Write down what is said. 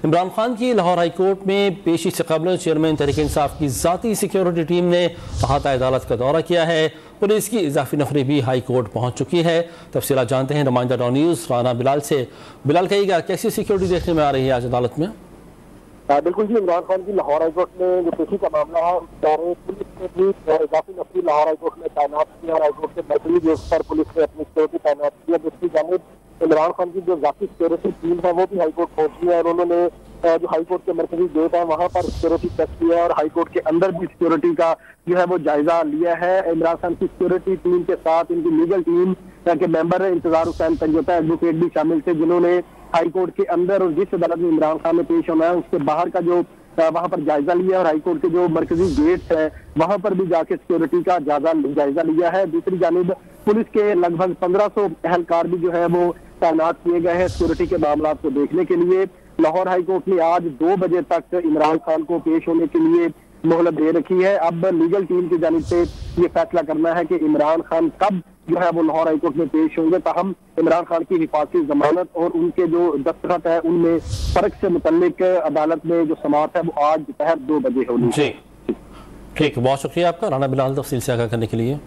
इमरान खान की Lahore high court में पेशी से कबल चेयरमैन तहरीक इंसाफ की ज़ाती सिक्योरिटी टीम ने अहाता अदालत का दौरा किया है। पुलिस की इजाफी नफरी भी हाई कोर्ट पहुंच चुकी है। तफसीलात जानते हैं नुमाइंदा डॉन न्यूज़ राना बिलाल से। बिलाल, कहिएगा कैसी सिक्योरिटी देखने में आ रही है आज अदालत में? बिल्कुल जी, इमरान खान की लाहौर हाईकोर्ट में जो पेशी का मामला है उस दौरे पुलिस ने भी इजाफी नफरी लाहौर हाईकोर्ट में तैनात किया और हाईकोर्ट के मरकजी गेट पर पुलिस ने अपनी सिक्योरिटी तैनात किया। दूसरी जानिब इमरान खान की जो जाती सिक्योरिटी टीम है वो भी हाईकोर्ट पहुंची है और उन्होंने जो हाईकोर्ट के मरकजी गेट है वहां पर सिक्योरिटी चेक किया है और हाईकोर्ट के अंदर भी सिक्योरिटी का जो है वो जायजा लिया है। इमरान खान की सिक्योरिटी टीम के साथ इनकी लीगल टीम के मेंबर इंतजार हुसैन तंजोता एडवोकेट भी शामिल थे, जिन्होंने हाईकोर्ट के अंदर और जिस अदालत में इमरान खान ने पेश होना है उसके बाहर का जो वहां पर जायजा लिया और हाईकोर्ट के जो मरकजी गेट्स है वहां पर भी जाके सिक्योरिटी का जायजा लिया है। दूसरी जानिब पुलिस के लगभग 1500 एहलकार भी जो है वो तैनात किए गए हैं सिक्योरिटी के मामला को देखने के लिए। लाहौर हाईकोर्ट ने आज 2 बजे तक इमरान खान को पेश होने के लिए मोहलत दे रखी है। अब लीगल टीम की जानिब से ये फैसला करना है कि इमरान खान कब जो है वो लाहौर हाईकोर्ट में पेश होंगे। ताहम इमरान खान की हिफाजती जमानत और उनके जो दस्तखत है उनमें फर्क से मुतल्लिक अदालत में जो समाअत है वो आज दोपहर 2 बजे होनी है। ठीक, बहुत शुक्रिया आपका राना बिलाल तफसील से आगाह करने के लिए।